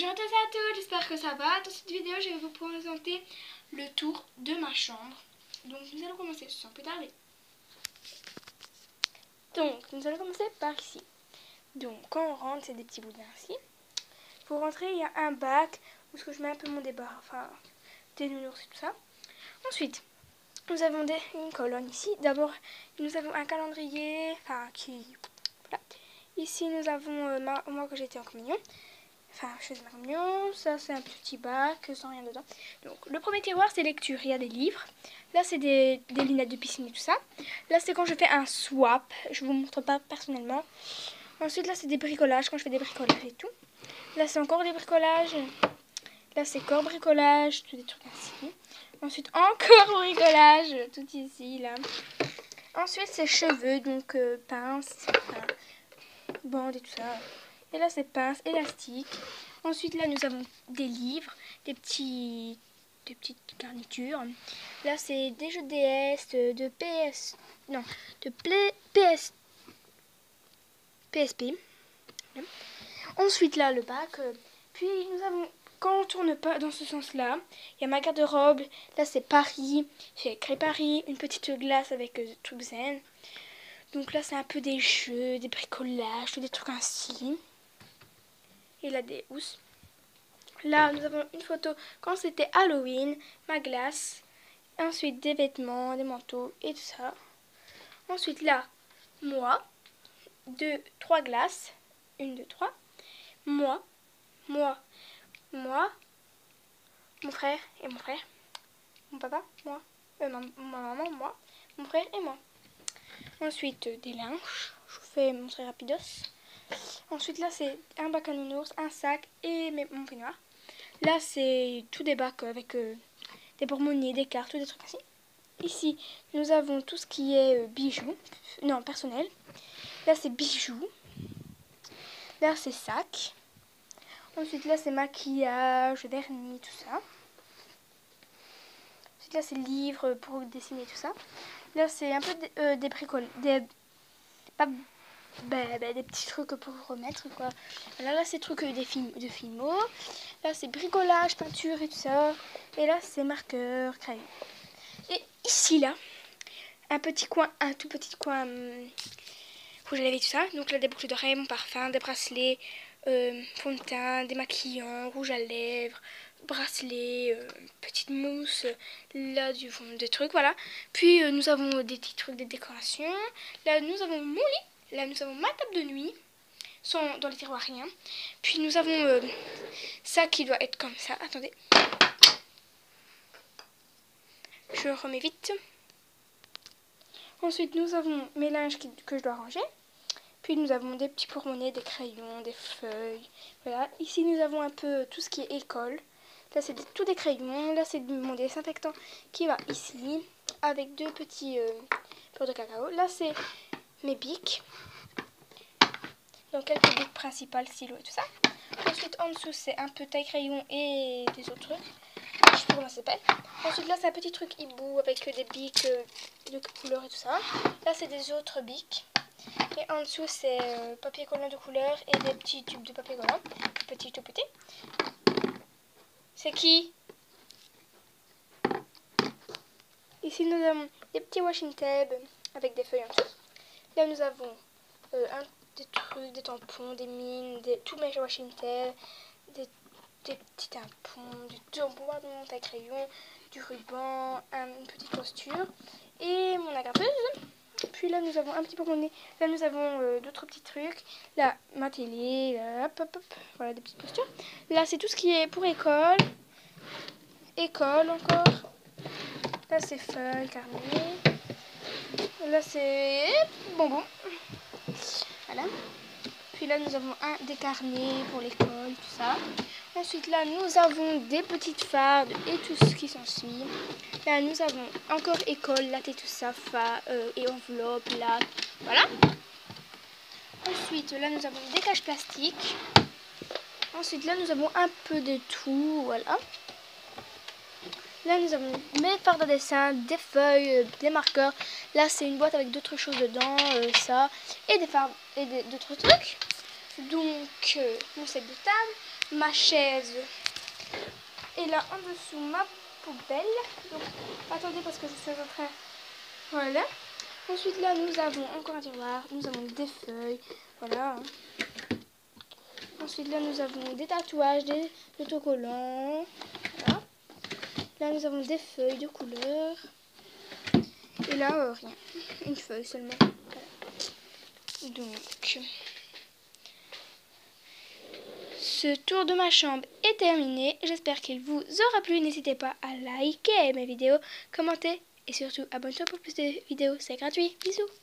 Bonjour à tous et à toutes, j'espère que ça va. Dans cette vidéo, je vais vous présenter le tour de ma chambre. Donc nous allons commencer sans plus tarder. Donc nous allons commencer par ici. Donc quand on rentre, c'est des petits boudins ici. Pour rentrer, il y a un bac où je mets un peu mon débarras, enfin des nounours et tout ça. Ensuite, nous avons une colonne ici. D'abord, nous avons un calendrier, enfin qui... Voilà. Ici, nous avons moi que j'étais en communion. Enfin, je faisais ma communion. Ça, c'est un petit bac sans rien dedans. Donc, le premier tiroir, c'est lecture. Il y a des livres. Là, c'est des lunettes de piscine et tout ça. Là, c'est quand je fais un swap. Je vous montre pas personnellement. Ensuite, là, c'est des bricolages. Quand je fais des bricolages et tout. Là, c'est encore des bricolages. Là, c'est encore bricolage. Tous des trucs ainsi. Ensuite, encore bricolage. Tout ici, là. Ensuite, c'est cheveux. Donc, pince. Enfin, bande et tout ça. Et là, c'est pince, élastique. Ensuite, là, nous avons des livres, des petites garnitures. Là, c'est des jeux de DS, de PS... Non, de PS... PSP. Ensuite, là, le bac. Puis, nous avons... Quand on tourne pas dans ce sens-là, il y a ma garde-robe. Là, c'est Paris. J'ai écrit Paris. Une petite glace avec trucs zen. Donc là, c'est un peu des jeux, des bricolages, des trucs ainsi. Et là, des housses. Là, nous avons une photo quand c'était Halloween, ma glace. Ensuite, des vêtements, des manteaux et tout ça. Ensuite, là, moi. 3 glaces. 1, 2, 3. Moi. Mon frère et mon frère. Mon papa, moi. Ma maman, moi. Mon frère et moi. Ensuite, des linges. Je vous fais montrer rapidos. Ensuite, là, c'est un bac à nounours, un sac et mon peignoir. Là, c'est tout des bacs avec des porte-monnaies, des cartes, des trucs ainsi. Ici, nous avons tout ce qui est bijoux. Non, personnel. Là, c'est bijoux. Là, c'est sac. Ensuite, là, c'est maquillage, vernis, tout ça. Ensuite, là, c'est livres pour dessiner, tout ça. Là, c'est un peu des bricoles. Des petits trucs pour remettre, quoi. Voilà, là, c'est trucs de filmo. Là, c'est bricolage, peinture et tout ça. Et là, c'est marqueur, crayon. Et ici, là, un tout petit coin rouge à lèvres et tout ça. Donc là, des boucles d'oreilles, mon parfum, des bracelets, fond de teint, des maquillants, rouge à lèvres, bracelets, petite mousse, là, du fond, des trucs, voilà. Puis, nous avons des petits trucs de décoration. Là, nous avons mon lit. Là, nous avons ma table de nuit. Dans les tiroirs, rien. Puis, nous avons ça qui doit être comme ça. Attendez. Je remets vite. Ensuite, nous avons mes linges que je dois ranger. Puis, nous avons des petits porte-monnaies, des crayons, des feuilles. Voilà. Ici, nous avons un peu tout ce qui est école. Là, c'est tous des crayons. Là, c'est mon désinfectant qui va ici. Avec 2 petits beurre de cacao. Là, c'est mes bics. Donc, quelques bics principales, stylo et tout ça. Ensuite, en dessous, c'est un peu taille-crayon et des autres trucs. Je sais pas comment ça s'appelle. Ensuite, là, c'est un petit truc hibou avec des bics de couleur et tout ça. Là, c'est des autres bics. Et en dessous, c'est papier collant de couleur et des petits tubes de papier collant. Petit tout petit. C'est qui? Ici, nous avons des petits washing tape avec des feuilles en dessous. Là, nous avons des trucs, des tampons, des mines, tous mes washing tape, des petits tampons, du tampon de mon taille-crayon, du ruban, une petite posture et mon agapeuse. Puis là, nous avons un petit porte-monnaie. Là, nous avons d'autres petits trucs. Là, ma télé. Là, hop, hop, hop. Voilà, des petites postures. Là, c'est tout ce qui est pour école. École encore. Là, c'est feuilles, carnet. Là, c'est bonbons. Voilà. Puis là, nous avons des carnets pour l'école, tout ça. Ensuite, là, nous avons des petites fardes et tout ce qui s'ensuit. Là, nous avons encore école, latte et tout ça, et enveloppe, là. Voilà. Ensuite, là, nous avons des caches plastiques. Ensuite, là, nous avons un peu de tout, voilà. Là, nous avons mes fardes à dessin, des feuilles, des marqueurs. Là, c'est une boîte avec d'autres choses dedans, ça. Et des fardes et d'autres trucs. Donc, mon set de table. ma chaise. Et là en dessous ma poubelle. Donc attendez parce que je suis en train. Voilà. Ensuite là nous avons encore un tiroir. Nous avons des feuilles. Voilà. Ensuite là nous avons des tatouages, des autocollants. Voilà. Là nous avons des feuilles de couleur. Et là rien. Une feuille seulement. Voilà. Donc ce tour de ma chambre est terminé. J'espère qu'il vous aura plu. N'hésitez pas à liker mes vidéos, commenter et surtout abonnez-vous pour plus de vidéos. C'est gratuit. Bisous.